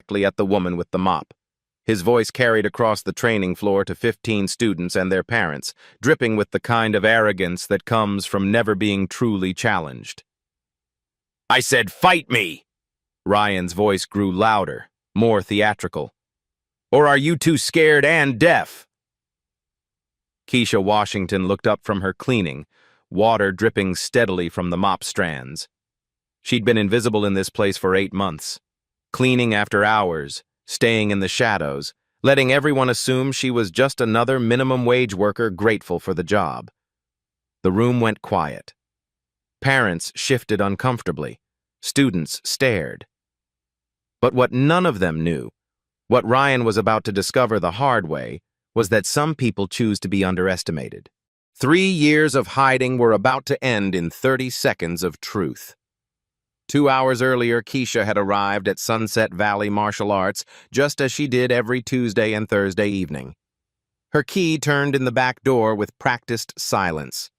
directly at the woman with the mop. His voice carried across the training floor to 15 students and their parents, dripping with the kind of arrogance that comes from never being truly challenged. "I said, fight me!" Ryan's voice grew louder, more theatrical. "Or are you too scared and deaf?" Keisha Washington looked up from her cleaning, water dripping steadily from the mop strands. She'd been invisible in this place for 8 months, cleaning after hours, staying in the shadows, letting everyone assume she was just another minimum wage worker grateful for the job. The room went quiet. Parents shifted uncomfortably. Students stared. But what none of them knew, what Ryan was about to discover the hard way, was that some people choose to be underestimated. 3 years of hiding were about to end in 30 seconds of truth. 2 hours earlier, Keisha had arrived at Sunset Valley Martial Arts just as she did every Tuesday and Thursday evening. Her key turned in the back door with practiced silence.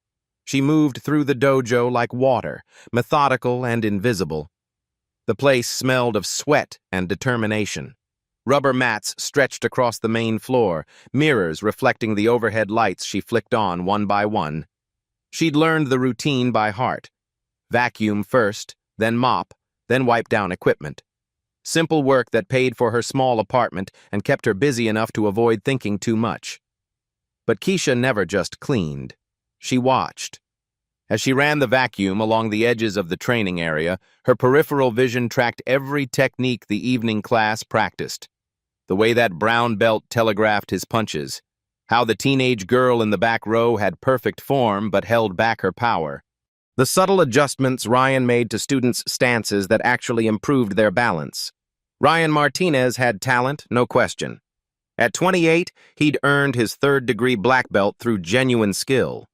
She moved through the dojo like water, methodical and invisible. The place smelled of sweat and determination. Rubber mats stretched across the main floor, mirrors reflecting the overhead lights she flicked on one by one. She'd learned the routine by heart. Vacuum first, then mop, then wipe down equipment. Simple work that paid for her small apartment and kept her busy enough to avoid thinking too much. But Keisha never just cleaned. She watched. As she ran the vacuum along the edges of the training area, her peripheral vision tracked every technique the evening class practiced. The way that brown belt telegraphed his punches, how the teenage girl in the back row had perfect form but held back her power. The subtle adjustments Ryan made to students' stances that actually improved their balance. Ryan Martinez had talent, no question. At 28, he'd earned his third-degree black belt through genuine skill.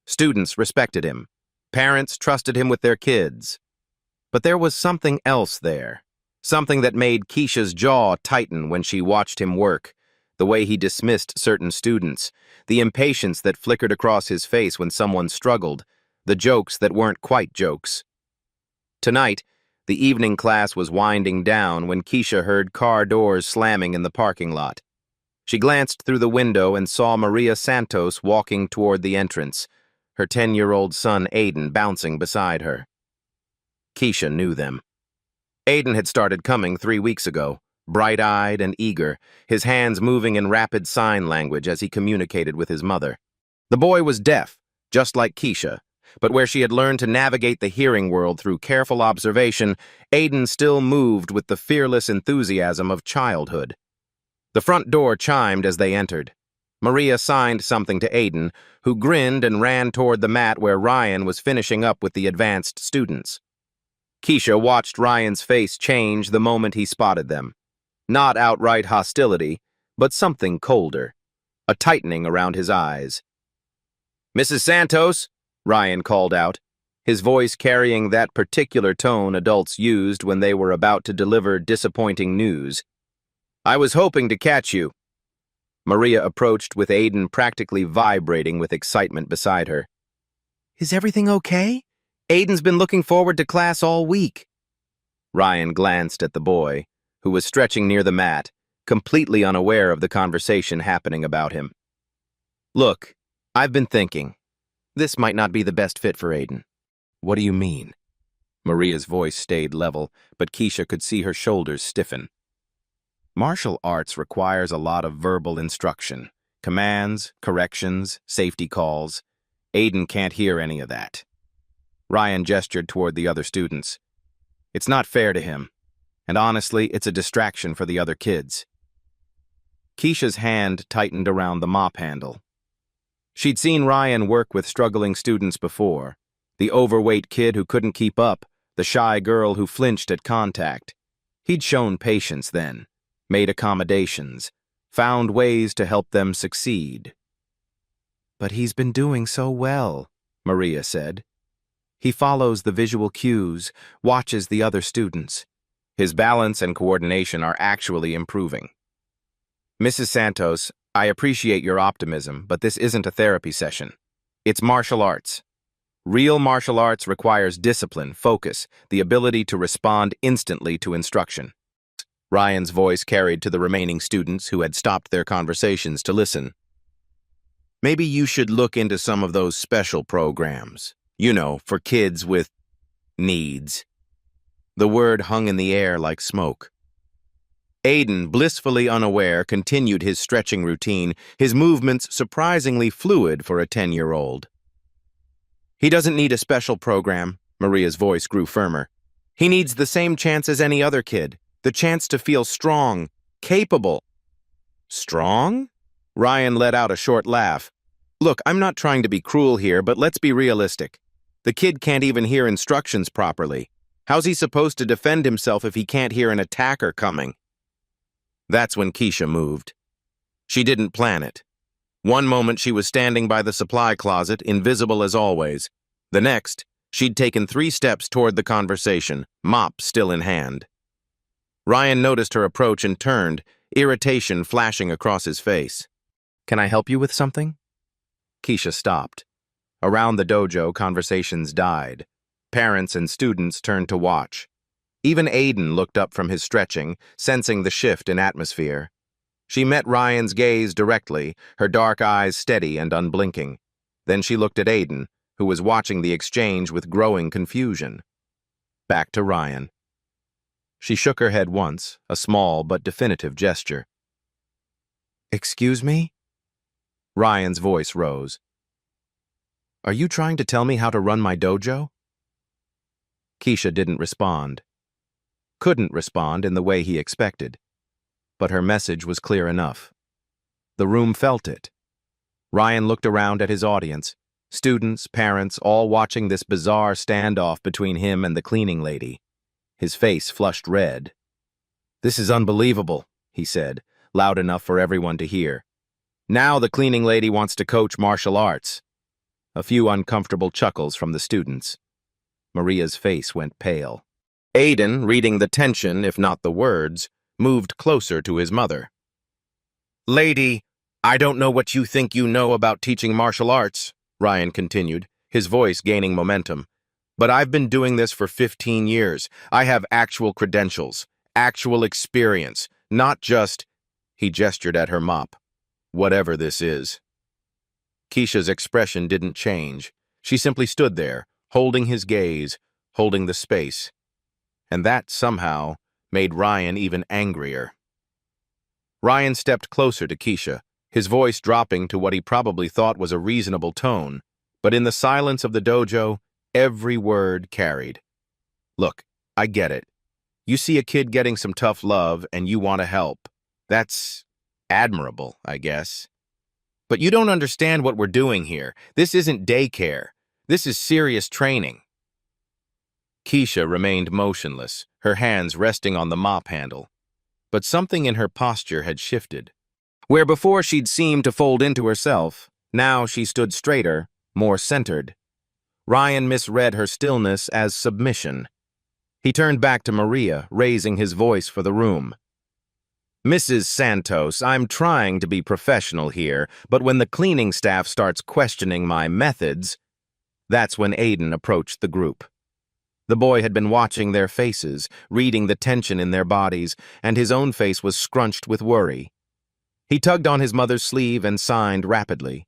Students respected him. Parents trusted him with their kids. But there was something else there, something that made Keisha's jaw tighten when she watched him work, the way he dismissed certain students, the impatience that flickered across his face when someone struggled, the jokes that weren't quite jokes. Tonight, the evening class was winding down when Keisha heard car doors slamming in the parking lot. She glanced through the window and saw Maria Santos walking toward the entrance, her 10-year-old son Aiden bouncing beside her. Keisha knew them. Aiden had started coming 3 weeks ago, bright-eyed and eager, his hands moving in rapid sign language as he communicated with his mother. The boy was deaf, just like Keisha, but where she had learned to navigate the hearing world through careful observation, Aiden still moved with the fearless enthusiasm of childhood. The front door chimed as they entered. Maria signed something to Aiden, who grinned and ran toward the mat where Ryan was finishing up with the advanced students. Keisha watched Ryan's face change the moment he spotted them. Not outright hostility, but something colder, a tightening around his eyes. "Mrs. Santos," Ryan called out, his voice carrying that particular tone adults used when they were about to deliver disappointing news. "I was hoping to catch you." Maria approached with Aiden practically vibrating with excitement beside her. "Is everything okay? Aiden's been looking forward to class all week." Ryan glanced at the boy, who was stretching near the mat, completely unaware of the conversation happening about him. "Look, I've been thinking. This might not be the best fit for Aiden." "What do you mean?" Maria's voice stayed level, but Keisha could see her shoulders stiffen. "Martial arts requires a lot of verbal instruction, commands, corrections, safety calls. Aiden can't hear any of that." Ryan gestured toward the other students. "It's not fair to him, and honestly, it's a distraction for the other kids." Keisha's hand tightened around the mop handle. She'd seen Ryan work with struggling students before, the overweight kid who couldn't keep up, the shy girl who flinched at contact. He'd shown patience then, made accommodations, found ways to help them succeed. "But he's been doing so well," Maria said. "He follows the visual cues, watches the other students. His balance and coordination are actually improving." "Mrs. Santos, I appreciate your optimism, but this isn't a therapy session. It's martial arts. Real martial arts requires discipline, focus, the ability to respond instantly to instruction." Ryan's voice carried to the remaining students who had stopped their conversations to listen. Maybe you should look into some of those special programs. You know, for kids with needs. The word hung in the air like smoke. Aiden, blissfully unaware, continued his stretching routine, his movements surprisingly fluid for a 10-year-old. He doesn't need a special program, Maria's voice grew firmer. He needs the same chance as any other kid, the chance to feel strong, capable. Strong? Ryan let out a short laugh. Look, I'm not trying to be cruel here, but let's be realistic. The kid can't even hear instructions properly. How's he supposed to defend himself if he can't hear an attacker coming? That's when Keisha moved. She didn't plan it. One moment she was standing by the supply closet, invisible as always. The next, she'd taken 3 steps toward the conversation, mop still in hand. Ryan noticed her approach and turned, irritation flashing across his face. Can I help you with something? Keisha stopped. Around the dojo, conversations died. Parents and students turned to watch. Even Aiden looked up from his stretching, sensing the shift in atmosphere. She met Ryan's gaze directly, her dark eyes steady and unblinking. Then she looked at Aiden, who was watching the exchange with growing confusion. Back to Ryan. She shook her head once, a small but definitive gesture. Excuse me? Ryan's voice rose. Are you trying to tell me how to run my dojo? Keisha didn't respond. Couldn't respond in the way he expected. But her message was clear enough. The room felt it. Ryan looked around at his audience, students, parents, all watching this bizarre standoff between him and the cleaning lady. His face flushed red. This is unbelievable, he said, loud enough for everyone to hear. Now the cleaning lady wants to coach martial arts. A few uncomfortable chuckles from the students. Maria's face went pale. Aiden, reading the tension, if not the words, moved closer to his mother. Lady, I don't know what you think you know about teaching martial arts, Ryan continued, his voice gaining momentum. But I've been doing this for 15 years. I have actual credentials, actual experience, not just, he gestured at her mop, whatever this is. Keisha's expression didn't change. She simply stood there, holding his gaze, holding the space. And that, somehow, made Ryan even angrier. Ryan stepped closer to Keisha, his voice dropping to what he probably thought was a reasonable tone, but in the silence of the dojo, every word carried. Look, I get it. You see a kid getting some tough love and you want to help. That's admirable, I guess. But you don't understand what we're doing here. This isn't daycare. This is serious training. Keisha remained motionless, her hands resting on the mop handle. But something in her posture had shifted. Where before she'd seemed to fold into herself, now she stood straighter, more centered. Ryan misread her stillness as submission. He turned back to Maria, raising his voice for the room. Mrs. Santos, I'm trying to be professional here, but when the cleaning staff starts questioning my methods, that's when Aiden approached the group. The boy had been watching their faces, reading the tension in their bodies, and his own face was scrunched with worry. He tugged on his mother's sleeve and signed rapidly.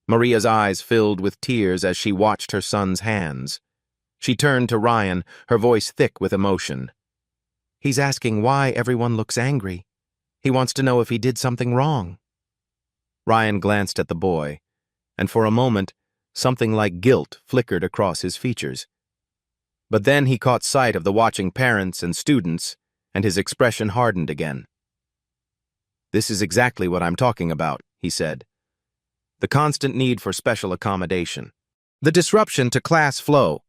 Maria's eyes filled with tears as she watched her son's hands. She turned to Ryan, her voice thick with emotion. He's asking why everyone looks angry. He wants to know if he did something wrong. Ryan glanced at the boy, and for a moment, something like guilt flickered across his features. But then he caught sight of the watching parents and students, and his expression hardened again. This is exactly what I'm talking about, he said. The constant need for special accommodation. The disruption to class flow.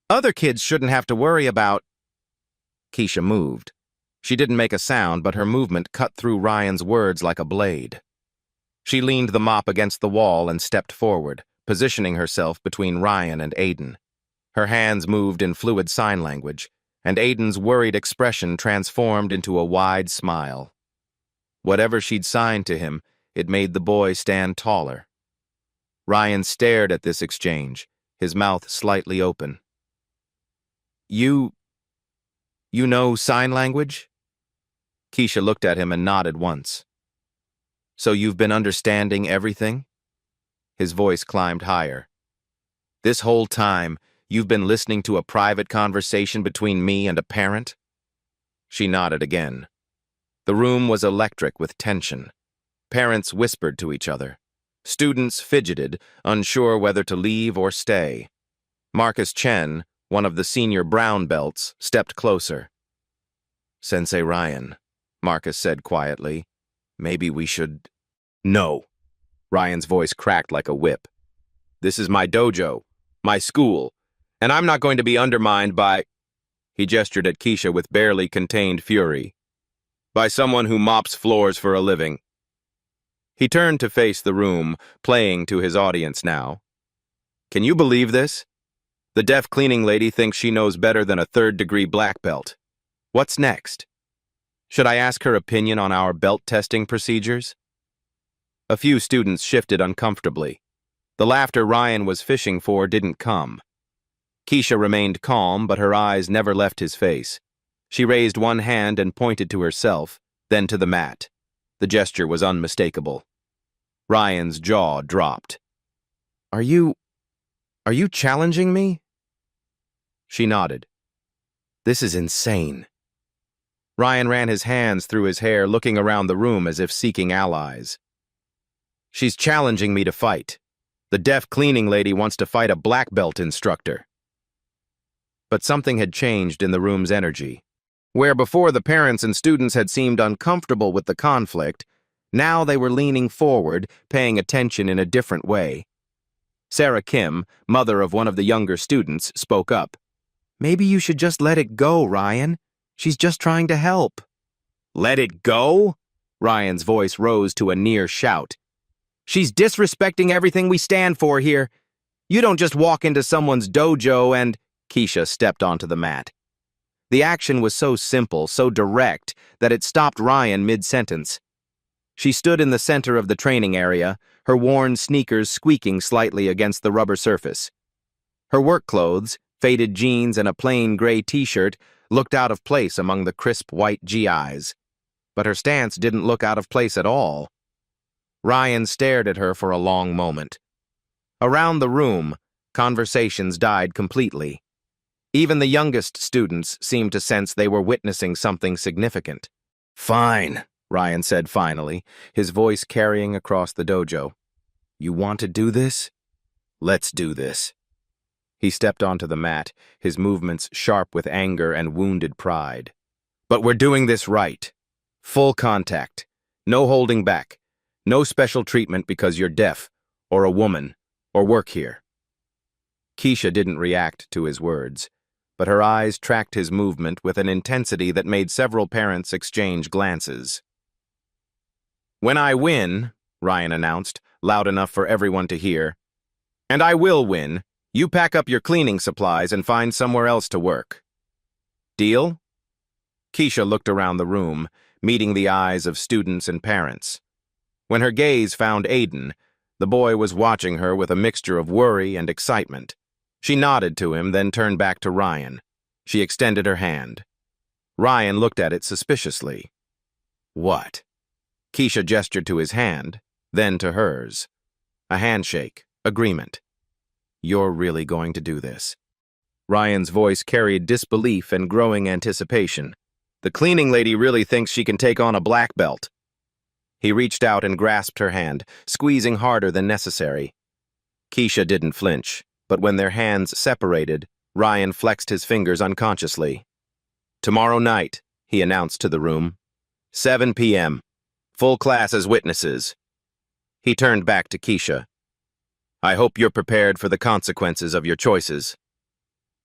Other kids shouldn't have to worry about... Keisha moved. She didn't make a sound, but her movement cut through Ryan's words like a blade. She leaned the mop against the wall and stepped forward, positioning herself between Ryan and Aiden. Her hands moved in fluid sign language, and Aiden's worried expression transformed into a wide smile. Whatever she'd signed to him, it made the boy stand taller. Ryan stared at this exchange, his mouth slightly open. You know sign language? Keisha looked at him and nodded once. So you've been understanding everything? His voice climbed higher. This whole time, you've been listening to a private conversation between me and a parent? She nodded again. The room was electric with tension. Parents whispered to each other. Students fidgeted, unsure whether to leave or stay. Marcus Chen, one of the senior brown belts, stepped closer. Sensei Ryan, Marcus said quietly, maybe we should... No. Ryan's voice cracked like a whip. This is my dojo, my school, and I'm not going to be undermined by... He gestured at Keisha with barely contained fury. By someone who mops floors for a living. He turned to face the room, playing to his audience now. Can you believe this? The deaf cleaning lady thinks she knows better than a third-degree black belt. What's next? Should I ask her opinion on our belt testing procedures? A few students shifted uncomfortably. The laughter Ryan was fishing for didn't come. Keisha remained calm, but her eyes never left his face. She raised one hand and pointed to herself, then to the mat. The gesture was unmistakable. Ryan's jaw dropped. Are you challenging me? She nodded. This is insane. Ryan ran his hands through his hair, looking around the room as if seeking allies. She's challenging me to fight. The deaf cleaning lady wants to fight a black belt instructor. But something had changed in the room's energy. Where before the parents and students had seemed uncomfortable with the conflict, now they were leaning forward, paying attention in a different way. Sarah Kim, mother of one of the younger students, spoke up. Maybe you should just let it go, Ryan. She's just trying to help. Let it go? Ryan's voice rose to a near shout. She's disrespecting everything we stand for here. You don't just walk into someone's dojo and... Keisha stepped onto the mat. The action was so simple, so direct, that it stopped Ryan mid-sentence. She stood in the center of the training area, her worn sneakers squeaking slightly against the rubber surface. Her work clothes, faded jeans and a plain gray t-shirt, looked out of place among the crisp white GIs. But her stance didn't look out of place at all. Ryan stared at her for a long moment. Around the room, conversations died completely. Even the youngest students seemed to sense they were witnessing something significant. Fine, Ryan said finally, his voice carrying across the dojo. You want to do this? Let's do this. He stepped onto the mat, his movements sharp with anger and wounded pride. But we're doing this right. Full contact. No holding back. No special treatment because you're deaf, or a woman, or work here. Keisha didn't react to his words, but her eyes tracked his movement with an intensity that made several parents exchange glances. When I win, Ryan announced, loud enough for everyone to hear, and I will win, you pack up your cleaning supplies and find somewhere else to work. Deal? Keisha looked around the room, meeting the eyes of students and parents. When her gaze found Aiden, the boy was watching her with a mixture of worry and excitement. She nodded to him, then turned back to Ryan. She extended her hand. Ryan looked at it suspiciously. What? Keisha gestured to his hand, then to hers. A handshake, agreement. You're really going to do this? Ryan's voice carried disbelief and growing anticipation. The cleaning lady really thinks she can take on a black belt. He reached out and grasped her hand, squeezing harder than necessary. Keisha didn't flinch, but when their hands separated, Ryan flexed his fingers unconsciously. Tomorrow night, he announced to the room. 7 p.m. Full class as witnesses. He turned back to Keisha. I hope you're prepared for the consequences of your choices.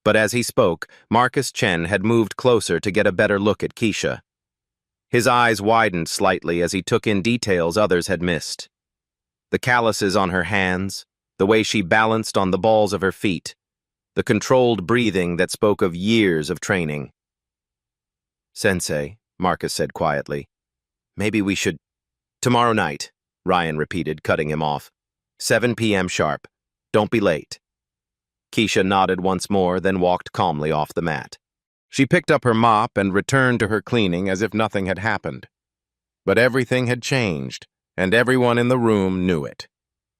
But as he spoke, Marcus Chen had moved closer to get a better look at Keisha. His eyes widened slightly as he took in details others had missed. The calluses on her hands, the way she balanced on the balls of her feet, the controlled breathing that spoke of years of training. Sensei, Marcus said quietly, maybe we should... Tomorrow night, Ryan repeated, cutting him off. 7 p.m. sharp. Don't be late. Keisha nodded once more, then walked calmly off the mat. She picked up her mop and returned to her cleaning as if nothing had happened. But everything had changed, and everyone in the room knew it.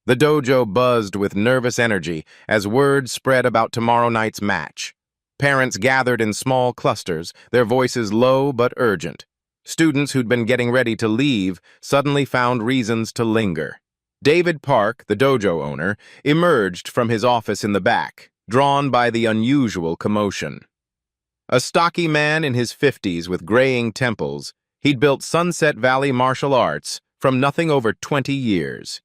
The dojo buzzed with nervous energy as word spread about tomorrow night's match. Parents gathered in small clusters, their voices low but urgent. Students who'd been getting ready to leave suddenly found reasons to linger. David Park, the dojo owner, emerged from his office in the back, drawn by the unusual commotion. A stocky man in his 50s with graying temples, he'd built Sunset Valley Martial Arts from nothing over 20 years.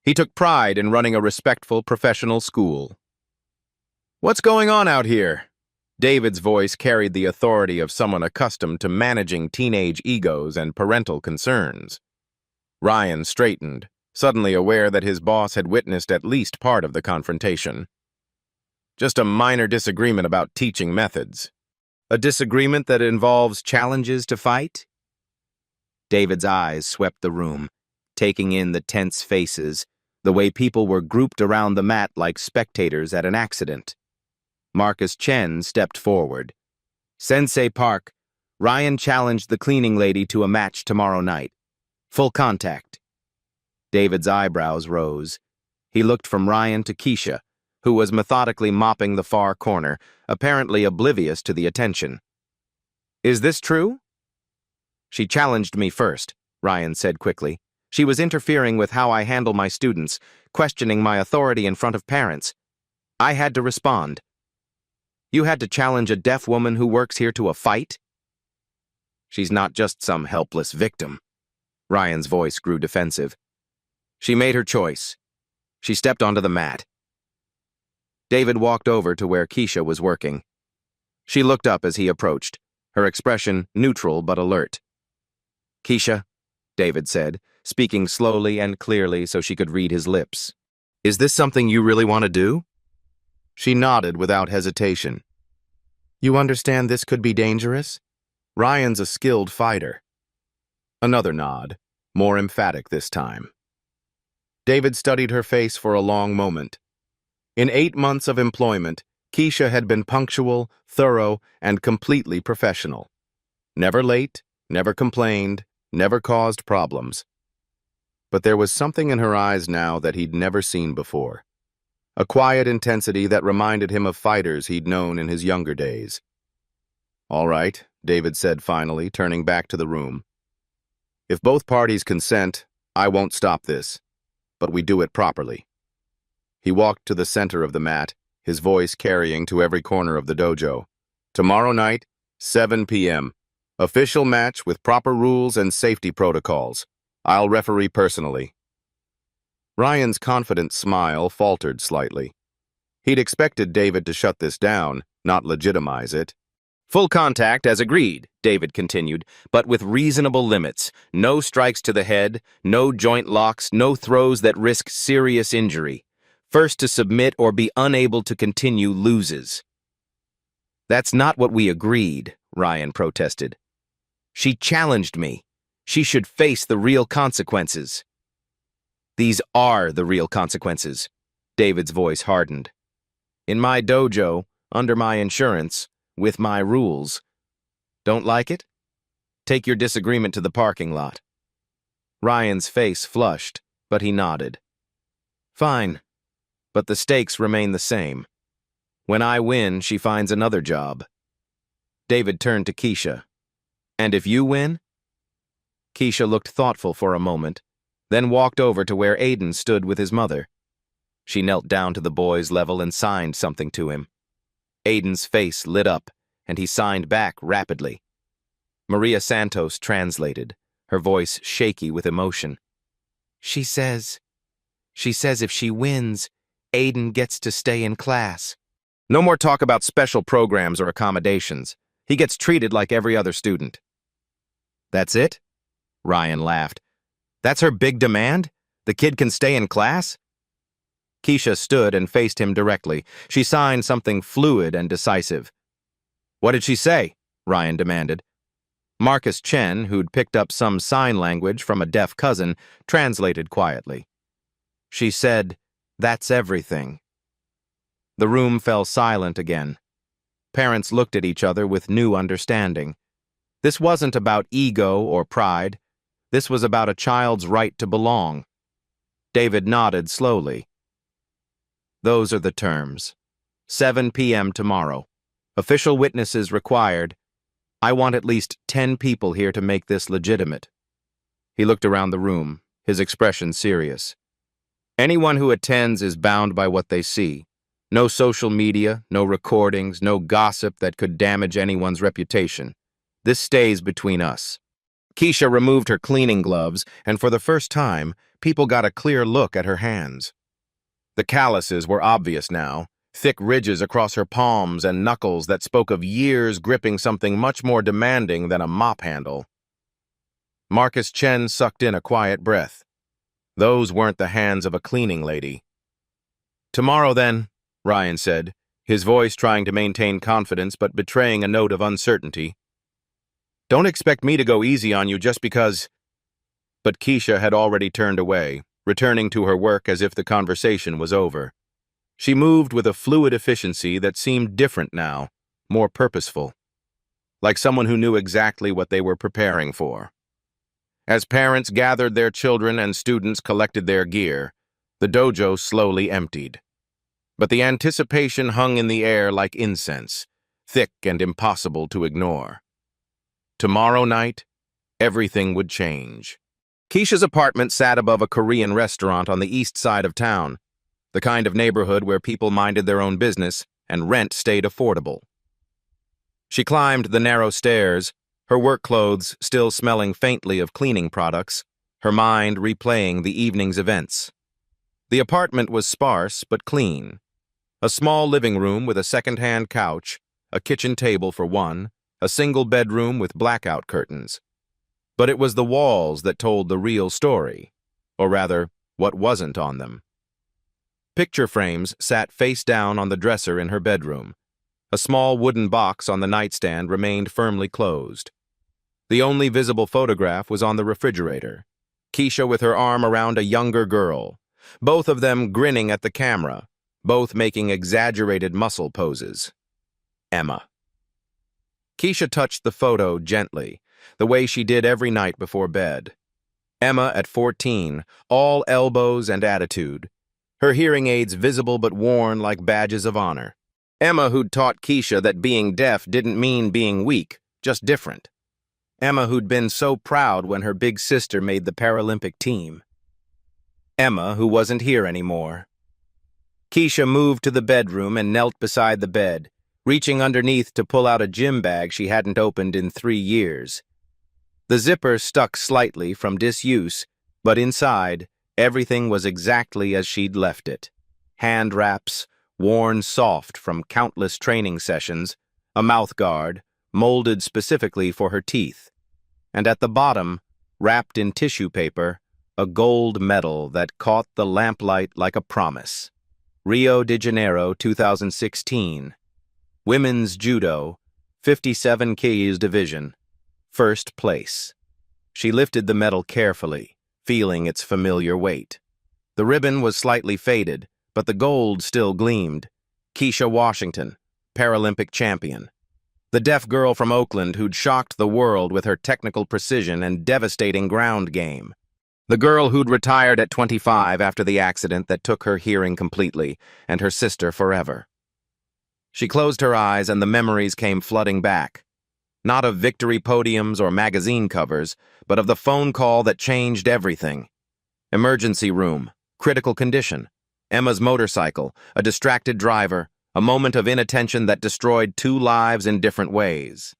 He took pride in running a respectful professional school. "What's going on out here?" David's voice carried the authority of someone accustomed to managing teenage egos and parental concerns. Ryan straightened, suddenly aware that his boss had witnessed at least part of the confrontation. "Just a minor disagreement about teaching methods." "A disagreement that involves challenges to fight?" David's eyes swept the room, taking in the tense faces, the way people were grouped around the mat like spectators at an accident. Marcus Chen stepped forward. "Sensei Park, Ryan challenged the cleaning lady to a match tomorrow night. Full contact." David's eyebrows rose. He looked from Ryan to Keisha, who was methodically mopping the far corner, apparently oblivious to the attention. "Is this true?" "She challenged me first," Ryan said quickly. "She was interfering with how I handle my students, questioning my authority in front of parents. I had to respond." "You had to challenge a deaf woman who works here to a fight?" "She's not just some helpless victim." Ryan's voice grew defensive. "She made her choice. She stepped onto the mat." David walked over to where Keisha was working. She looked up as he approached, her expression neutral but alert. "Keisha," David said, speaking slowly and clearly so she could read his lips. "Is this something you really want to do?" She nodded without hesitation. "You understand this could be dangerous? Ryan's a skilled fighter." Another nod, more emphatic this time. David studied her face for a long moment. In 8 months of employment, Keisha had been punctual, thorough, and completely professional. Never late, never complained, never caused problems. But there was something in her eyes now that he'd never seen before. A quiet intensity that reminded him of fighters he'd known in his younger days. "All right," David said finally, turning back to the room. "If both parties consent, I won't stop this, but we do it properly." He walked to the center of the mat, his voice carrying to every corner of the dojo. "Tomorrow night, 7 p.m. Official match with proper rules and safety protocols. I'll referee personally." Ryan's confident smile faltered slightly. He'd expected David to shut this down, not legitimize it. "Full contact as agreed," David continued, "but with reasonable limits. No strikes to the head, no joint locks, no throws that risk serious injury. First to submit or be unable to continue loses." "That's not what we agreed," Ryan protested. "She challenged me. She should face the real consequences." "These are the real consequences." David's voice hardened. "In my dojo, under my insurance, with my rules. Don't like it? Take your disagreement to the parking lot." Ryan's face flushed, but he nodded. "Fine, but the stakes remain the same. When I win, she finds another job." David turned to Keisha. "And if you win?" Keisha looked thoughtful for a moment, then walked over to where Aiden stood with his mother. She knelt down to the boy's level and signed something to him. Aiden's face lit up, and he signed back rapidly. Maria Santos translated, her voice shaky with emotion. She says if she wins, Aiden gets to stay in class. No more talk about special programs or accommodations. He gets treated like every other student." "That's it?" Ryan laughed. "That's her big demand? The kid can stay in class?" Keisha stood and faced him directly. She signed something fluid and decisive. "What did she say?" Ryan demanded. Marcus Chen, who'd picked up some sign language from a deaf cousin, translated quietly. "She said, 'That's everything.'" The room fell silent again. Parents looked at each other with new understanding. This wasn't about ego or pride. This was about a child's right to belong. David nodded slowly. Those are the terms. 7 p.m. tomorrow. Official witnesses required. I want at least 10 people here to make this legitimate. He looked around the room, his expression serious. Anyone who attends is bound by what they see. No social media, no recordings, no gossip that could damage anyone's reputation. This stays between us. Keisha removed her cleaning gloves, and for the first time, people got a clear look at her hands. The calluses were obvious now, thick ridges across her palms and knuckles that spoke of years gripping something much more demanding than a mop handle. Marcus Chen sucked in a quiet breath. Those weren't the hands of a cleaning lady. Tomorrow, then, Ryan said, his voice trying to maintain confidence but betraying a note of uncertainty. Don't expect me to go easy on you just because... But Keisha had already turned away, returning to her work as if the conversation was over. She moved with a fluid efficiency that seemed different now, more purposeful, like someone who knew exactly what they were preparing for. As parents gathered their children and students collected their gear, the dojo slowly emptied. But the anticipation hung in the air like incense, thick and impossible to ignore. Tomorrow night, everything would change. Keisha's apartment sat above a Korean restaurant on the east side of town, the kind of neighborhood where people minded their own business and rent stayed affordable. She climbed the narrow stairs, her work clothes still smelling faintly of cleaning products, her mind replaying the evening's events. The apartment was sparse but clean. A small living room with a second-hand couch, a kitchen table for one, a single bedroom with blackout curtains. But it was the walls that told the real story, or rather, what wasn't on them. Picture frames sat face down on the dresser in her bedroom. A small wooden box on the nightstand remained firmly closed. The only visible photograph was on the refrigerator. Keisha with her arm around a younger girl, both of them grinning at the camera, both making exaggerated muscle poses. Emma. Keisha touched the photo gently, the way she did every night before bed. Emma at 14, all elbows and attitude. Her hearing aids visible but worn like badges of honor. Emma who'd taught Keisha that being deaf didn't mean being weak, just different. Emma who'd been so proud when her big sister made the Paralympic team. Emma who wasn't here anymore. Keisha moved to the bedroom and knelt beside the bed, reaching underneath to pull out a gym bag she hadn't opened in 3 years. The zipper stuck slightly from disuse, but inside, everything was exactly as she'd left it. Hand wraps, worn soft from countless training sessions, a mouth guard, molded specifically for her teeth. And at the bottom, wrapped in tissue paper, a gold medal that caught the lamplight like a promise. Rio de Janeiro 2016. Women's Judo, 57 kgs division. First place. She lifted the medal carefully, feeling its familiar weight. The ribbon was slightly faded, but the gold still gleamed. Keisha Washington, Paralympic champion. The deaf girl from Oakland who'd shocked the world with her technical precision and devastating ground game. The girl who'd retired at 25 after the accident that took her hearing completely, and her sister forever. She closed her eyes and the memories came flooding back. Not of victory podiums or magazine covers, but of the phone call that changed everything. Emergency room, critical condition, Emma's motorcycle, a distracted driver, a moment of inattention that destroyed 2 lives in different ways.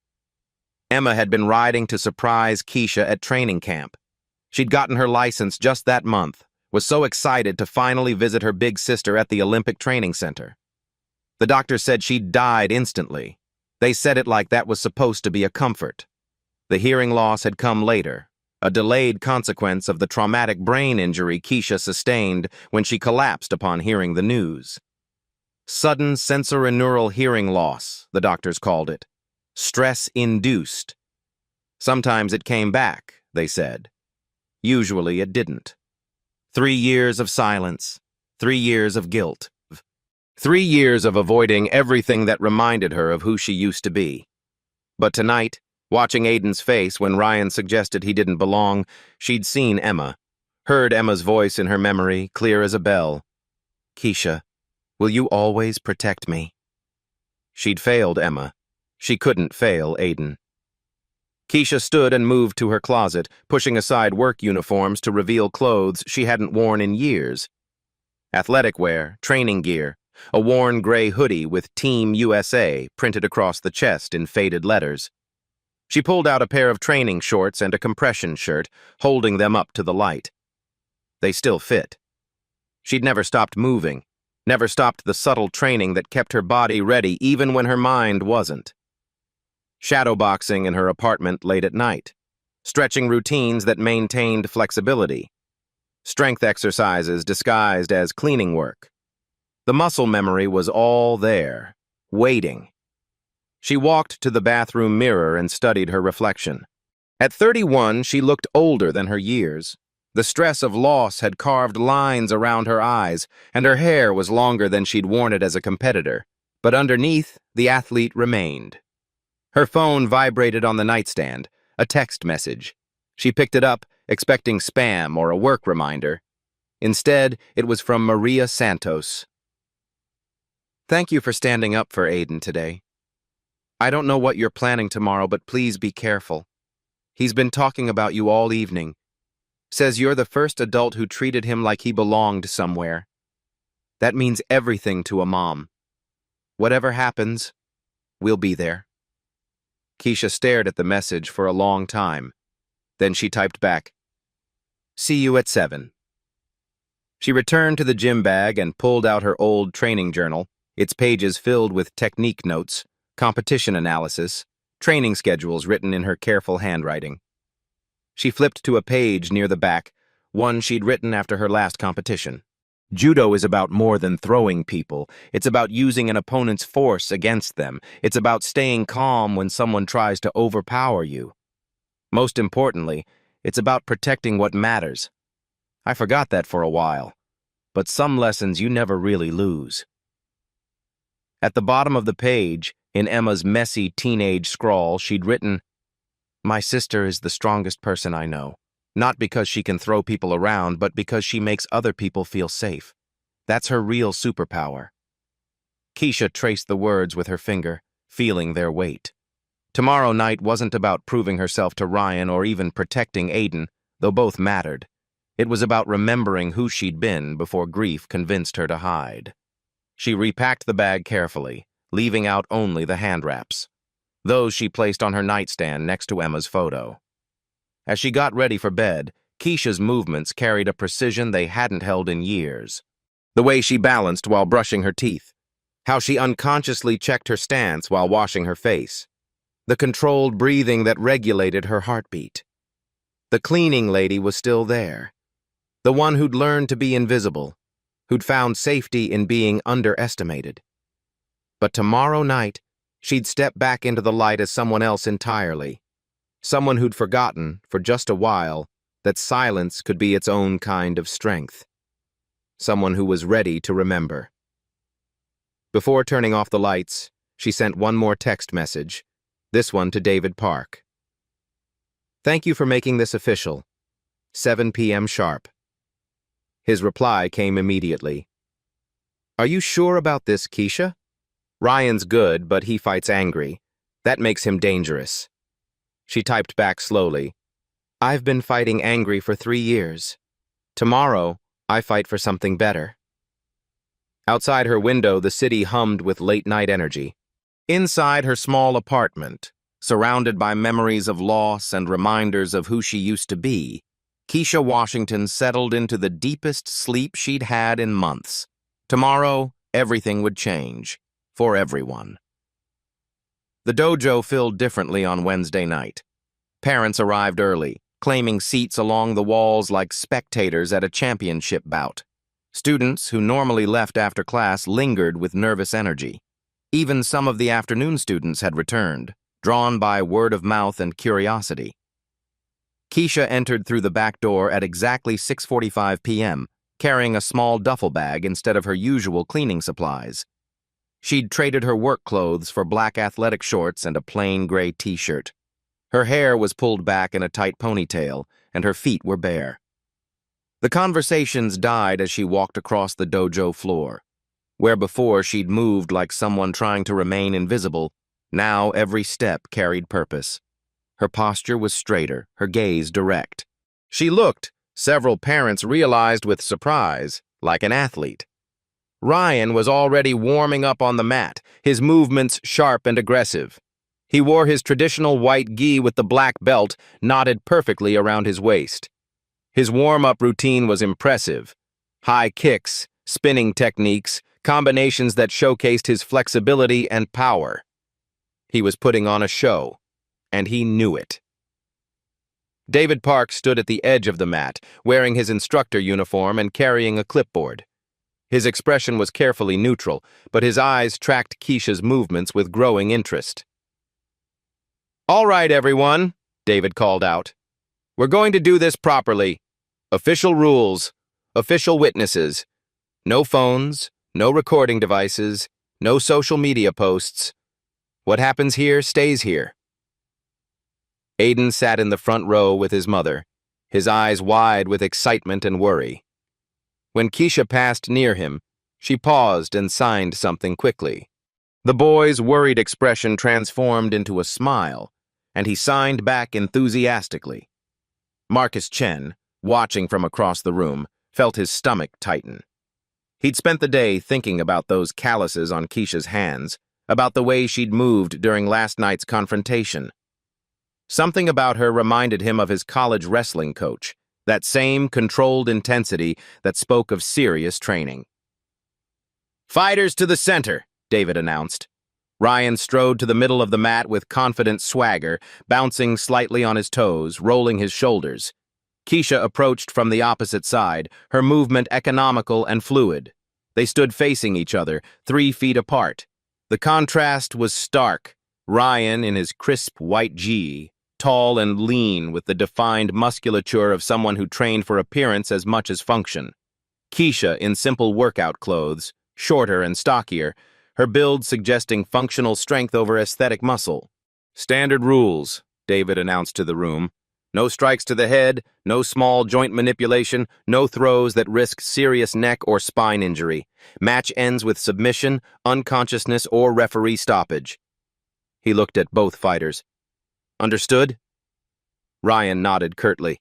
Emma had been riding to surprise Keisha at training camp. She'd gotten her license just that month, was so excited to finally visit her big sister at the Olympic Training Center. The doctor said she'd died instantly. They said it like that was supposed to be a comfort. The hearing loss had come later, a delayed consequence of the traumatic brain injury Keisha sustained when she collapsed upon hearing the news. Sudden sensorineural hearing loss, the doctors called it. Stress-induced. Sometimes it came back, they said. Usually it didn't. 3 years of silence, 3 years of guilt. 3 years of avoiding everything that reminded her of who she used to be. But tonight, watching Aiden's face when Ryan suggested he didn't belong, she'd seen Emma, heard Emma's voice in her memory, clear as a bell. "Keisha, will you always protect me?" She'd failed Emma. She couldn't fail Aiden. Keisha stood and moved to her closet, pushing aside work uniforms to reveal clothes she hadn't worn in years. Athletic wear, training gear, a worn gray hoodie with Team USA printed across the chest in faded letters. She pulled out a pair of training shorts and a compression shirt, holding them up to the light. They still fit. She'd never stopped moving, never stopped the subtle training that kept her body ready even when her mind wasn't. Shadowboxing in her apartment late at night, stretching routines that maintained flexibility, strength exercises disguised as cleaning work. The muscle memory was all there, waiting. She walked to the bathroom mirror and studied her reflection. At 31, she looked older than her years. The stress of loss had carved lines around her eyes, and her hair was longer than she'd worn it as a competitor. But underneath, the athlete remained. Her phone vibrated on the nightstand, a text message. She picked it up, expecting spam or a work reminder. Instead, it was from Maria Santos. "Thank you for standing up for Aiden today. I don't know what you're planning tomorrow, but please be careful. He's been talking about you all evening. Says you're the first adult who treated him like he belonged somewhere. That means everything to a mom. Whatever happens, we'll be there." Keisha stared at the message for a long time. Then she typed back, "See you at 7. She returned to the gym bag and pulled out her old training journal, its pages filled with technique notes, competition analysis, training schedules written in her careful handwriting. She flipped to a page near the back, one she'd written after her last competition. Judo is about more than throwing people. It's about using an opponent's force against them. It's about staying calm when someone tries to overpower you. Most importantly, it's about protecting what matters. I forgot that for a while, but some lessons you never really lose." At the bottom of the page, in Emma's messy teenage scrawl, she'd written, "My sister is the strongest person I know. Not because she can throw people around, but because she makes other people feel safe. That's her real superpower." Keisha traced the words with her finger, feeling their weight. Tomorrow night wasn't about proving herself to Ryan or even protecting Aiden, though both mattered. It was about remembering who she'd been before grief convinced her to hide. She repacked the bag carefully, leaving out only the hand wraps. Those she placed on her nightstand next to Emma's photo. As she got ready for bed, Keisha's movements carried a precision they hadn't held in years. The way she balanced while brushing her teeth, how she unconsciously checked her stance while washing her face, the controlled breathing that regulated her heartbeat. The cleaning lady was still there, the one who'd learned to be invisible, who'd found safety in being underestimated. But tomorrow night, she'd step back into the light as someone else entirely. Someone who'd forgotten, for just a while, that silence could be its own kind of strength. Someone who was ready to remember. Before turning off the lights, she sent one more text message, this one to David Park. "Thank you for making this official. 7 p.m. sharp." His reply came immediately. "Are you sure about this, Keisha? Ryan's good, but he fights angry. That makes him dangerous." She typed back slowly, "I've been fighting angry for 3 years. Tomorrow, I fight for something better." Outside her window, the city hummed with late-night energy. Inside her small apartment, surrounded by memories of loss and reminders of who she used to be, Keisha Washington settled into the deepest sleep she'd had in months. Tomorrow, everything would change, for everyone. The dojo filled differently on Wednesday night. Parents arrived early, claiming seats along the walls like spectators at a championship bout. Students who normally left after class lingered with nervous energy. Even some of the afternoon students had returned, drawn by word of mouth and curiosity. Keisha entered through the back door at exactly 6:45 p.m., carrying a small duffel bag instead of her usual cleaning supplies. She'd traded her work clothes for black athletic shorts and a plain gray t-shirt. Her hair was pulled back in a tight ponytail, and her feet were bare. The conversations died as she walked across the dojo floor. Where before she'd moved like someone trying to remain invisible, now every step carried purpose. Her posture was straighter, her gaze direct. She looked, several parents realized with surprise, like an athlete. Ryan was already warming up on the mat, his movements sharp and aggressive. He wore his traditional white gi with the black belt knotted perfectly around his waist. His warm-up routine was impressive. High kicks, spinning techniques, combinations that showcased his flexibility and power. He was putting on a show, and he knew it. David Park stood at the edge of the mat, wearing his instructor uniform and carrying a clipboard. His expression was carefully neutral, but his eyes tracked Keisha's movements with growing interest. "All right, everyone," David called out. "We're going to do this properly. Official rules, official witnesses. No phones, no recording devices, no social media posts. What happens here stays here." Aiden sat in the front row with his mother, his eyes wide with excitement and worry. When Keisha passed near him, she paused and signed something quickly. The boy's worried expression transformed into a smile, and he signed back enthusiastically. Marcus Chen, watching from across the room, felt his stomach tighten. He'd spent the day thinking about those calluses on Keisha's hands, about the way she'd moved during last night's confrontation. Something about her reminded him of his college wrestling coach, that same controlled intensity that spoke of serious training. "Fighters to the center," David announced. Ryan strode to the middle of the mat with confident swagger, bouncing slightly on his toes, rolling his shoulders. Keisha approached from the opposite side, her movement economical and fluid. They stood facing each other, 3 feet apart. The contrast was stark. Ryan in his crisp white gi, tall and lean with the defined musculature of someone who trained for appearance as much as function. Keisha in simple workout clothes, shorter and stockier, her build suggesting functional strength over aesthetic muscle. "Standard rules," David announced to the room. "No strikes to the head, no small joint manipulation, no throws that risk serious neck or spine injury. Match ends with submission, unconsciousness, or referee stoppage." He looked at both fighters. "Understood?" Ryan nodded curtly.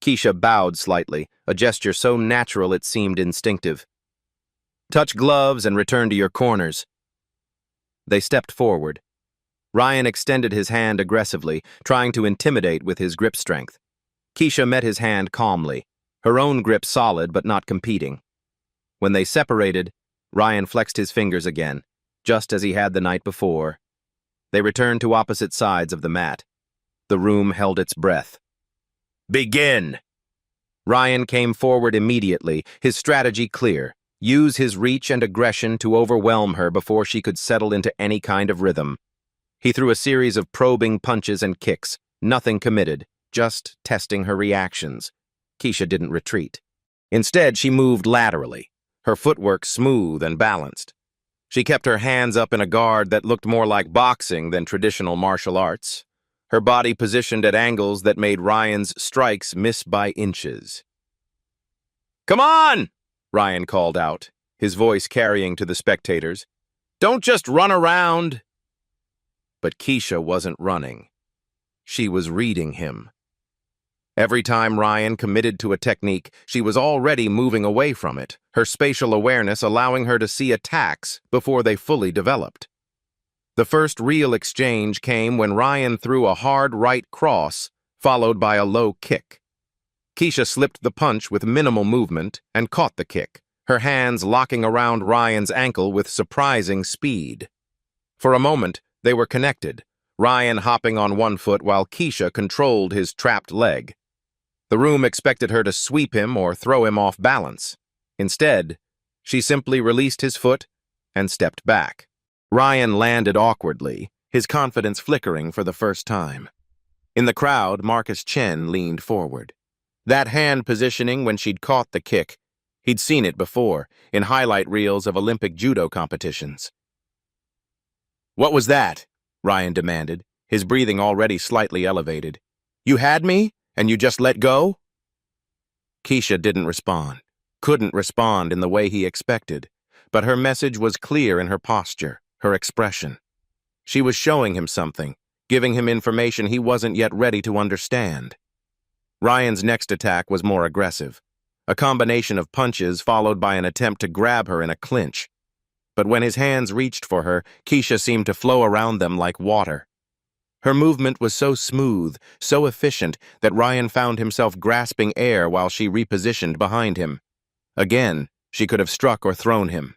Keisha bowed slightly, a gesture so natural it seemed instinctive. "Touch gloves and return to your corners." They stepped forward. Ryan extended his hand aggressively, trying to intimidate with his grip strength. Keisha met his hand calmly, her own grip solid but not competing. When they separated, Ryan flexed his fingers again, just as he had the night before. They returned to opposite sides of the mat. The room held its breath. "Begin!" Ryan came forward immediately, his strategy clear. Use his reach and aggression to overwhelm her before she could settle into any kind of rhythm. He threw a series of probing punches and kicks, nothing committed, just testing her reactions. Keisha didn't retreat. Instead, she moved laterally, her footwork smooth and balanced. She kept her hands up in a guard that looked more like boxing than traditional martial arts, her body positioned at angles that made Ryan's strikes miss by inches. "Come on!" Ryan called out, his voice carrying to the spectators. "Don't just run around." But Keisha wasn't running. She was reading him. Every time Ryan committed to a technique, she was already moving away from it, her spatial awareness allowing her to see attacks before they fully developed. The first real exchange came when Ryan threw a hard right cross, followed by a low kick. Keisha slipped the punch with minimal movement and caught the kick, her hands locking around Ryan's ankle with surprising speed. For a moment, they were connected, Ryan hopping on one foot while Keisha controlled his trapped leg. The room expected her to sweep him or throw him off balance. Instead, she simply released his foot and stepped back. Ryan landed awkwardly, his confidence flickering for the first time. In the crowd, Marcus Chen leaned forward. That hand positioning when she'd caught the kick, He'd seen it before, in highlight reels of Olympic judo competitions. "What was that?" Ryan demanded, his breathing already slightly elevated. "You had me, and you just let go?" Keisha didn't respond, couldn't respond in the way he expected, but her message was clear in her posture, her expression. She was showing him something, giving him information he wasn't yet ready to understand. Ryan's next attack was more aggressive, a combination of punches followed by an attempt to grab her in a clinch. But when his hands reached for her, Keisha seemed to flow around them like water. Her movement was so smooth, so efficient, that Ryan found himself grasping air while she repositioned behind him. Again, she could have struck or thrown him.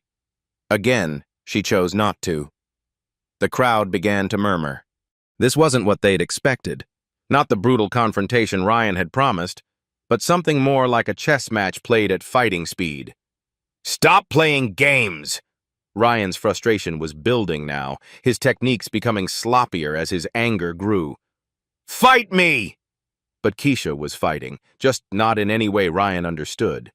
Again, she chose not to. The crowd began to murmur. This wasn't what they'd expected. Not the brutal confrontation Ryan had promised, but something more like a chess match played at fighting speed. "Stop playing games!" Ryan's frustration was building now, his techniques becoming sloppier as his anger grew. "Fight me!" But Keisha was fighting, just not in any way Ryan understood.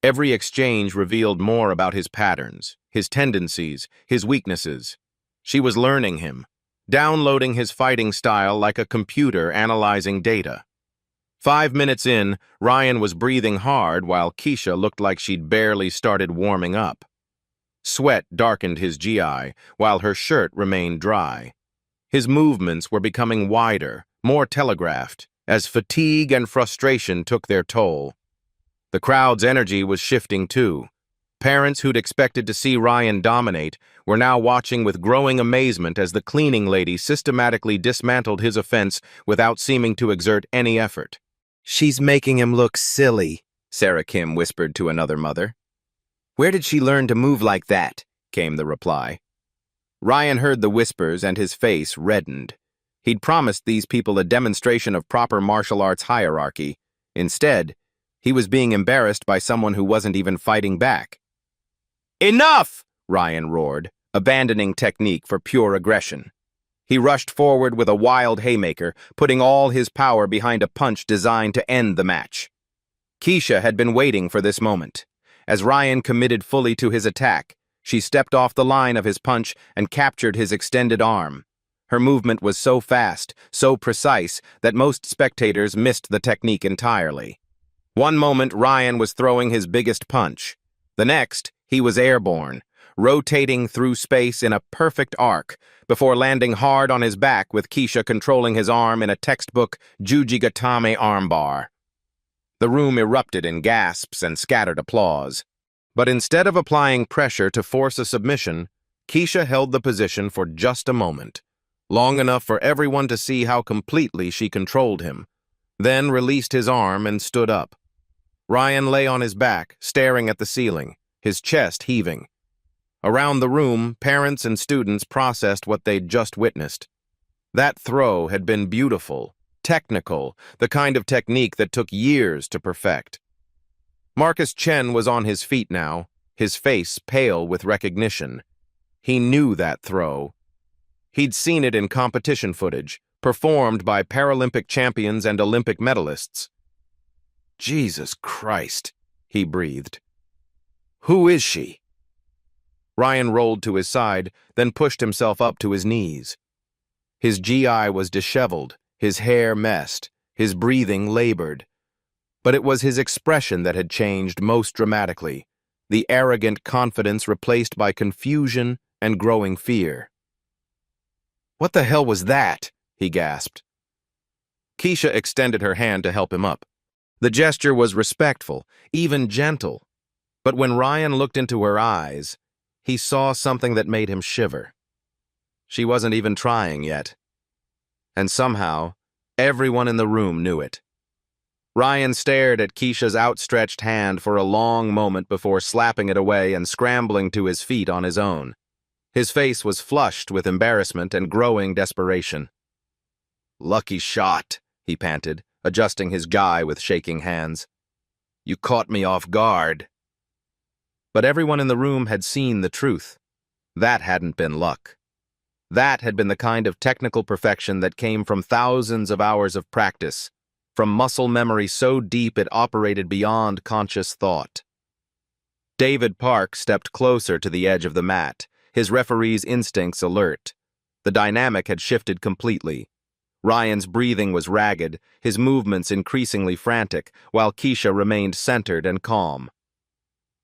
Every exchange revealed more about his patterns, his tendencies, his weaknesses. She was learning him, downloading his fighting style like a computer analyzing data. 5 minutes in, Ryan was breathing hard while Keisha looked like she'd barely started warming up. Sweat darkened his GI, while her shirt remained dry. His movements were becoming wider, more telegraphed, as fatigue and frustration took their toll. The crowd's energy was shifting too. Parents who'd expected to see Ryan dominate were now watching with growing amazement as the cleaning lady systematically dismantled his offense without seeming to exert any effort. "She's making him look silly," Sarah Kim whispered to another mother. "Where did she learn to move like that?" came the reply. Ryan heard the whispers and his face reddened. He'd promised these people a demonstration of proper martial arts hierarchy. Instead, he was being embarrassed by someone who wasn't even fighting back. "Enough!" Ryan roared, abandoning technique for pure aggression. He rushed forward with a wild haymaker, putting all his power behind a punch designed to end the match. Keisha had been waiting for this moment. As Ryan committed fully to his attack, she stepped off the line of his punch and captured his extended arm. Her movement was so fast, so precise, that most spectators missed the technique entirely. One moment, Ryan was throwing his biggest punch. The next, he was airborne, rotating through space in a perfect arc, before landing hard on his back with Keisha controlling his arm in a textbook Jujigatame armbar. The room erupted in gasps and scattered applause. But instead of applying pressure to force a submission, Keisha held the position for just a moment, long enough for everyone to see how completely she controlled him, then released his arm and stood up. Ryan lay on his back, staring at the ceiling, his chest heaving. Around the room, parents and students processed what they'd just witnessed. That throw had been beautiful, technical, the kind of technique that took years to perfect. Marcus Chen was on his feet now, his face pale with recognition. He knew that throw. He'd seen it in competition footage, performed by Paralympic champions and Olympic medalists. "Jesus Christ," he breathed. "Who is she?" Ryan rolled to his side, then pushed himself up to his knees. His GI was disheveled, his hair messed, his breathing labored. But it was his expression that had changed most dramatically, the arrogant confidence replaced by confusion and growing fear. "What the hell was that?" he gasped. Keisha extended her hand to help him up. The gesture was respectful, even gentle. But when Ryan looked into her eyes, he saw something that made him shiver. She wasn't even trying yet. And somehow, everyone in the room knew it. Ryan stared at Keisha's outstretched hand for a long moment before slapping it away and scrambling to his feet on his own. His face was flushed with embarrassment and growing desperation. "Lucky shot," he panted, adjusting his guy with shaking hands. "You caught me off guard." But everyone in the room had seen the truth. That hadn't been luck. That had been the kind of technical perfection that came from thousands of hours of practice, from muscle memory so deep it operated beyond conscious thought. David Park stepped closer to the edge of the mat, his referee's instincts alert. The dynamic had shifted completely. Ryan's breathing was ragged, his movements increasingly frantic, while Keisha remained centered and calm.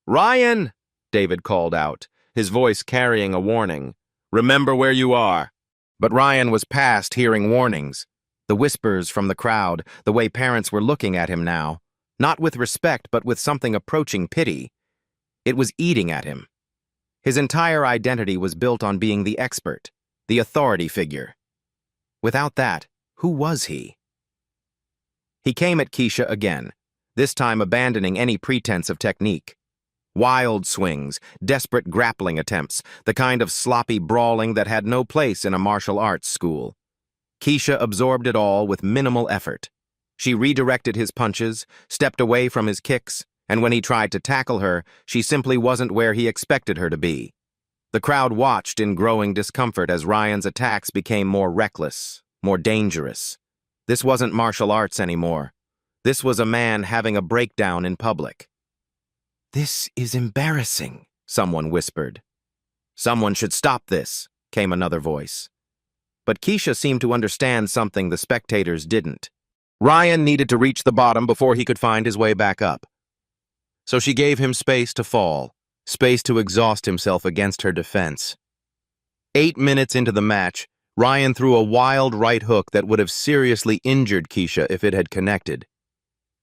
"Ryan!" David called out, his voice carrying a warning. "Remember where you are." But Ryan was past hearing warnings. The whispers from the crowd, the way parents were looking at him now, not with respect but with something approaching pity. It was eating at him. His entire identity was built on being the expert, the authority figure. Without that, who was he? He came at Keisha again, this time abandoning any pretense of technique. Wild swings, desperate grappling attempts, the kind of sloppy brawling that had no place in a martial arts school. Keisha absorbed it all with minimal effort. She redirected his punches, stepped away from his kicks, and when he tried to tackle her, she simply wasn't where he expected her to be. The crowd watched in growing discomfort as Ryan's attacks became more reckless, more dangerous. This wasn't martial arts anymore. This was a man having a breakdown in public. "This is embarrassing," someone whispered. "Someone should stop this," came another voice. But Keisha seemed to understand something the spectators didn't. Ryan needed to reach the bottom before he could find his way back up. So she gave him space to fall, space to exhaust himself against her defense. 8 minutes into the match, Ryan threw a wild right hook that would have seriously injured Keisha if it had connected.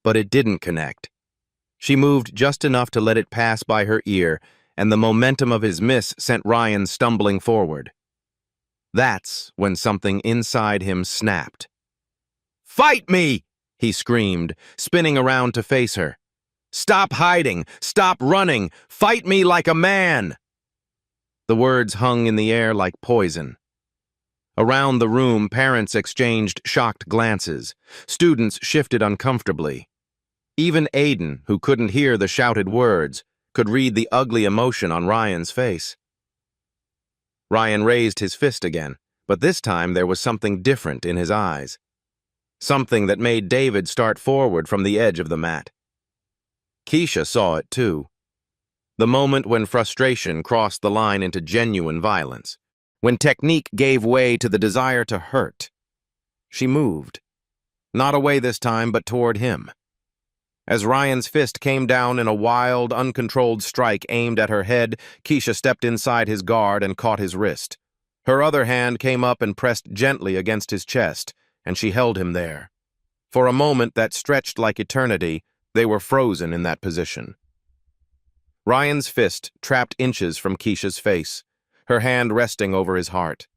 But it didn't connect. She moved just enough to let it pass by her ear, and the momentum of his miss sent Ryan stumbling forward. That's when something inside him snapped. "Fight me!" he screamed, spinning around to face her. "Stop hiding! Stop running! Fight me like a man!" The words hung in the air like poison. Around the room, parents exchanged shocked glances. Students shifted uncomfortably. Even Aiden, who couldn't hear the shouted words, could read the ugly emotion on Ryan's face. Ryan raised his fist again, but this time there was something different in his eyes. Something that made David start forward from the edge of the mat. Keisha saw it too. The moment when frustration crossed the line into genuine violence, when technique gave way to the desire to hurt. She moved. Not away this time, but toward him. As Ryan's fist came down in a wild, uncontrolled strike aimed at her head, Keisha stepped inside his guard and caught his wrist. Her other hand came up and pressed gently against his chest, and she held him there. For a moment that stretched like eternity, they were frozen in that position. Ryan's fist trapped inches from Keisha's face, her hand resting over his heart.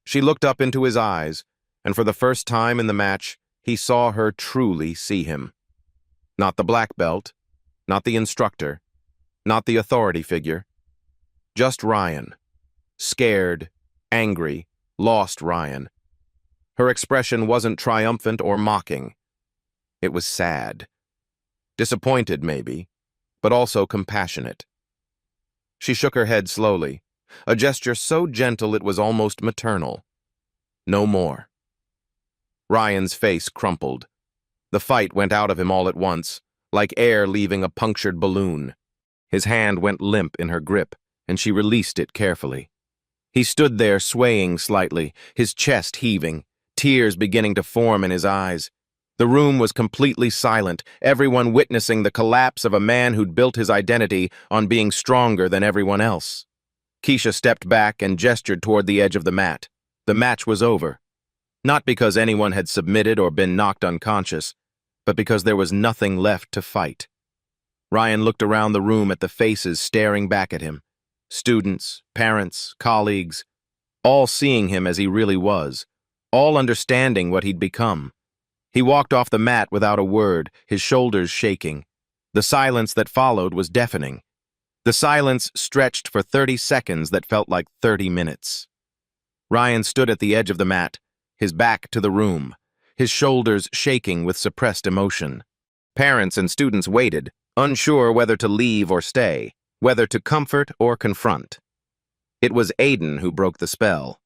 She looked up into his eyes, and for the first time in the match, he saw her truly see him. Not the black belt, not the instructor, not the authority figure. Just Ryan. Scared, angry, lost Ryan. Her expression wasn't triumphant or mocking. It was sad. Disappointed, maybe, but also compassionate. She shook her head slowly, a gesture so gentle it was almost maternal. No more. Ryan's face crumpled. The fight went out of him all at once, like air leaving a punctured balloon. His hand went limp in her grip, and she released it carefully. He stood there swaying slightly, his chest heaving, tears beginning to form in his eyes. The room was completely silent, everyone witnessing the collapse of a man who'd built his identity on being stronger than everyone else. Keisha stepped back and gestured toward the edge of the mat. The match was over. Not because anyone had submitted or been knocked unconscious, but because there was nothing left to fight. Ryan looked around the room at the faces staring back at him. Students, parents, colleagues, all seeing him as he really was, all understanding what he'd become. He walked off the mat without a word, his shoulders shaking. The silence that followed was deafening. The silence stretched for 30 seconds that felt like 30 minutes. Ryan stood at the edge of the mat, his back to the room, his shoulders shaking with suppressed emotion. Parents and students waited, unsure whether to leave or stay, whether to comfort or confront. It was Aiden who broke the spell.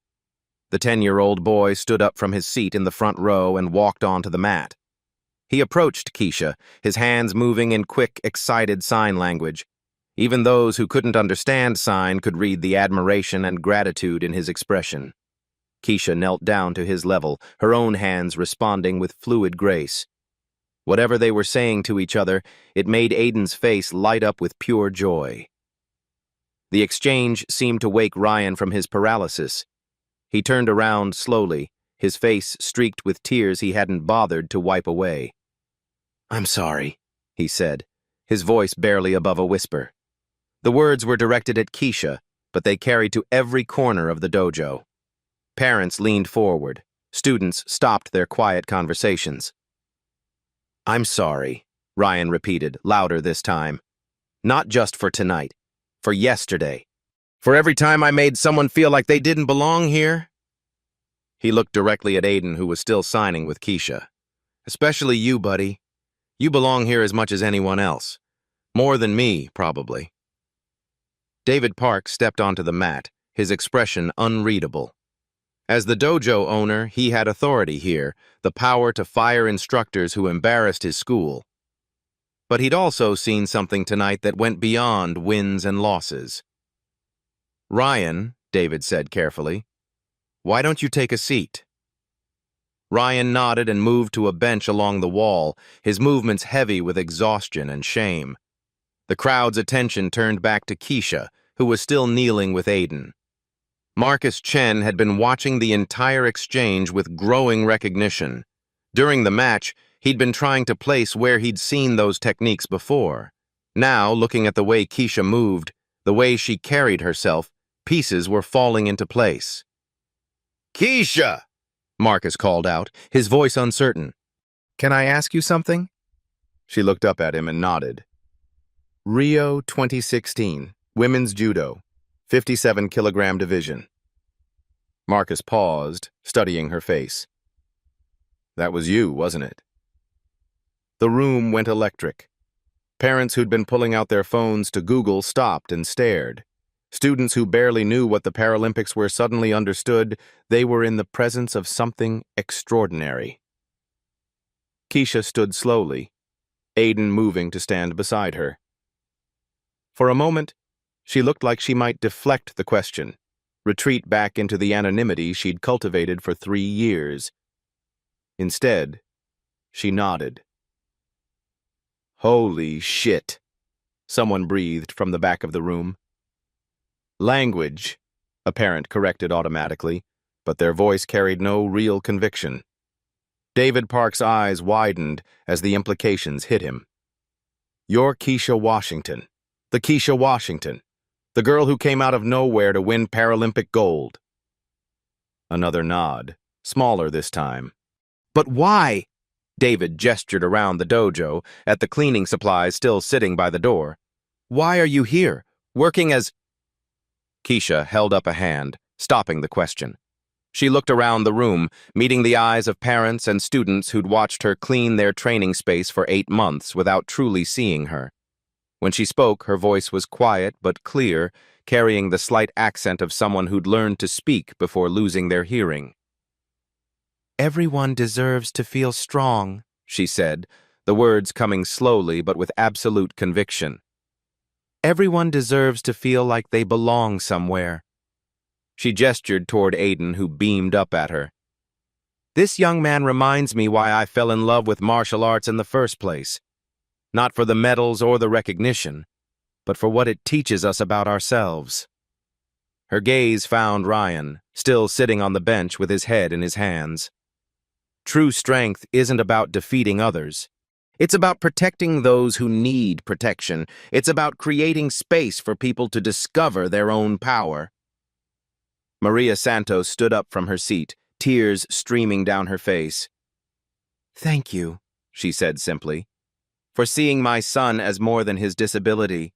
The 10-year-old boy stood up from his seat in the front row and walked onto the mat. He approached Keisha, his hands moving in quick, excited sign language. Even those who couldn't understand sign could read the admiration and gratitude in his expression. Keisha knelt down to his level, her own hands responding with fluid grace. Whatever they were saying to each other, it made Aiden's face light up with pure joy. The exchange seemed to wake Ryan from his paralysis. He turned around slowly, his face streaked with tears he hadn't bothered to wipe away. "I'm sorry," he said, his voice barely above a whisper. The words were directed at Keisha, but they carried to every corner of the dojo. Parents leaned forward. Students stopped their quiet conversations. "I'm sorry," Ryan repeated, louder this time. "Not just for tonight, for yesterday. For every time I made someone feel like they didn't belong here." He looked directly at Aiden, who was still signing with Keisha. "Especially you, buddy. You belong here as much as anyone else. More than me, probably." David Park stepped onto the mat, his expression unreadable. As the dojo owner, he had authority here, the power to fire instructors who embarrassed his school. But he'd also seen something tonight that went beyond wins and losses. "Ryan," David said carefully, "why don't you take a seat?" Ryan nodded and moved to a bench along the wall, his movements heavy with exhaustion and shame. The crowd's attention turned back to Keisha, who was still kneeling with Aiden. Marcus Chen had been watching the entire exchange with growing recognition. During the match, he'd been trying to place where he'd seen those techniques before. Now, looking at the way Keisha moved, the way she carried herself, pieces were falling into place. "Keisha!" Marcus called out, his voice uncertain. "Can I ask you something?" She looked up at him and nodded. "Rio 2016, Women's Judo, 57-kilogram division." Marcus paused, studying her face. "That was you, wasn't it?" The room went electric. Parents who'd been pulling out their phones to Google stopped and stared. Students who barely knew what the Paralympics were suddenly understood they were in the presence of something extraordinary. Keisha stood slowly, Aiden moving to stand beside her. For a moment, she looked like she might deflect the question, retreat back into the anonymity she'd cultivated for 3 years. Instead, she nodded. "Holy shit," someone breathed from the back of the room. "Language," a parent corrected automatically, but their voice carried no real conviction. David Park's eyes widened as the implications hit him. "You're Keisha Washington, the Keisha Washington, the girl who came out of nowhere to win Paralympic gold." Another nod, smaller this time. "But why?" David gestured around the dojo, at the cleaning supplies still sitting by the door. "Why are you here, working as—" Keisha held up a hand, stopping the question. She looked around the room, meeting the eyes of parents and students who'd watched her clean their training space for 8 months without truly seeing her. When she spoke, her voice was quiet but clear, carrying the slight accent of someone who'd learned to speak before losing their hearing. "Everyone deserves to feel strong," she said, the words coming slowly but with absolute conviction. "Everyone deserves to feel like they belong somewhere." She gestured toward Aiden, who beamed up at her. "This young man reminds me why I fell in love with martial arts in the first place. Not for the medals or the recognition, but for what it teaches us about ourselves." Her gaze found Ryan, still sitting on the bench with his head in his hands. True strength isn't about defeating others. It's about protecting those who need protection. It's about creating space for people to discover their own power. Maria Santos stood up from her seat, tears streaming down her face. "Thank you," she said simply, "for seeing my son as more than his disability,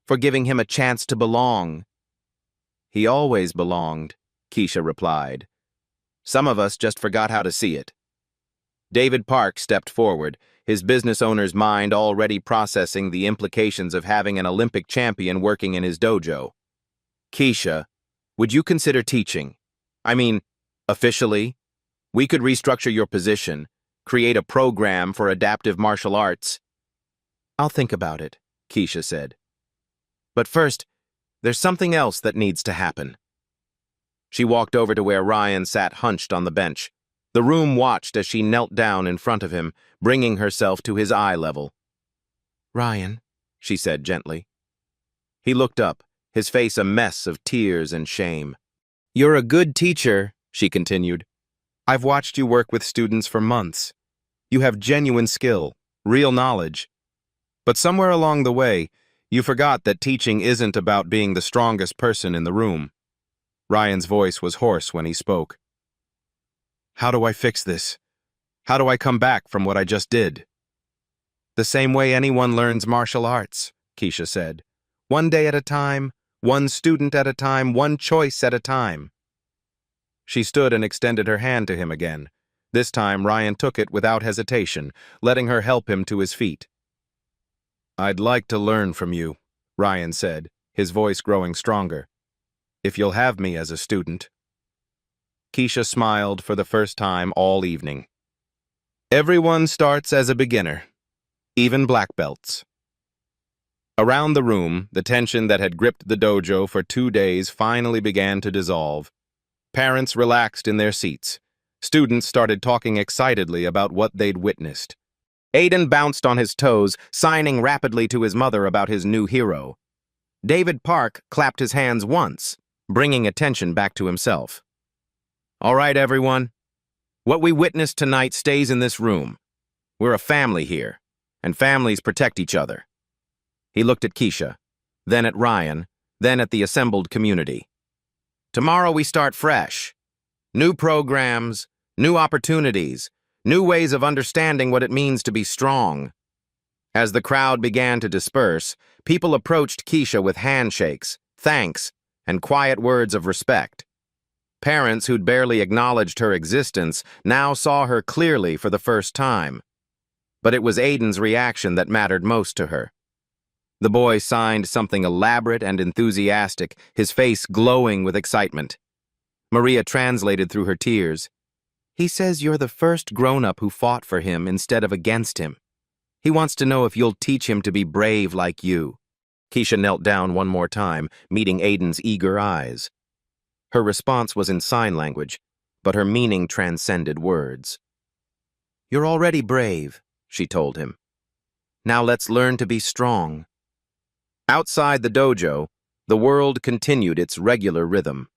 for giving him a chance to belong." "He always belonged," Keisha replied. "Some of us just forgot how to see it." David Park stepped forward, his business owner's mind already processing the implications of having an Olympic champion working in his dojo. "Keisha, would you consider teaching? I mean, officially? We could restructure your position, create a program for adaptive martial arts." "I'll think about it," Keisha said. But first, there's something else that needs to happen. She walked over to where Ryan sat hunched on the bench. The room watched as she knelt down in front of him, bringing herself to his eye level. "Ryan," she said gently. He looked up, his face a mess of tears and shame. "You're a good teacher," she continued. "I've watched you work with students for months. You have genuine skill, real knowledge. But somewhere along the way, you forgot that teaching isn't about being the strongest person in the room." Ryan's voice was hoarse when he spoke. "How do I fix this? How do I come back from what I just did?" "The same way anyone learns martial arts," Keisha said. "One day at a time, one student at a time, one choice at a time." She stood and extended her hand to him again. This time, Ryan took it without hesitation, letting her help him to his feet. "I'd like to learn from you," Ryan said, his voice growing stronger. "If you'll have me as a student." Keisha smiled for the first time all evening. "Everyone starts as a beginner, even black belts." Around the room, the tension that had gripped the dojo for 2 days finally began to dissolve. Parents relaxed in their seats. Students started talking excitedly about what they'd witnessed. Aiden bounced on his toes, signing rapidly to his mother about his new hero. David Park clapped his hands once, bringing attention back to himself. "All right, everyone. What we witnessed tonight stays in this room. We're a family here, and families protect each other." He looked at Keisha, then at Ryan, then at the assembled community. "Tomorrow we start fresh. New programs, new opportunities, new ways of understanding what it means to be strong." As the crowd began to disperse, people approached Keisha with handshakes, thanks, and quiet words of respect. Parents who'd barely acknowledged her existence now saw her clearly for the first time. But it was Aiden's reaction that mattered most to her. The boy signed something elaborate and enthusiastic, his face glowing with excitement. Maria translated through her tears. "He says you're the first grown-up who fought for him instead of against him. He wants to know if you'll teach him to be brave like you." Keisha knelt down one more time, meeting Aiden's eager eyes. Her response was in sign language, but her meaning transcended words. "You're already brave," she told him. "Now let's learn to be strong." Outside the dojo, the world continued its regular rhythm.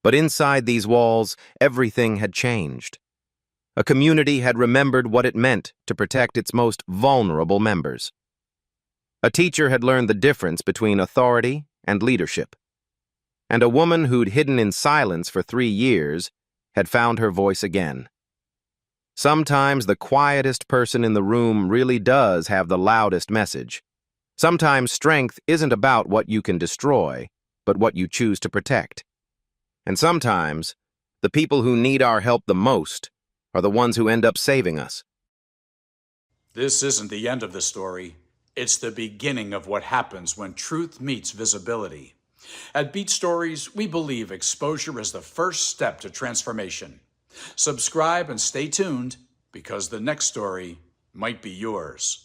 But inside these walls, everything had changed. A community had remembered what it meant to protect its most vulnerable members. A teacher had learned the difference between authority and leadership. And a woman who'd hidden in silence for 3 years had found her voice again. Sometimes the quietest person in the room really does have the loudest message. Sometimes strength isn't about what you can destroy, but what you choose to protect. And sometimes, the people who need our help the most are the ones who end up saving us. This isn't the end of the story. It's the beginning of what happens when truth meets visibility. At Beat Stories, we believe exposure is the first step to transformation. Subscribe and stay tuned, because the next story might be yours.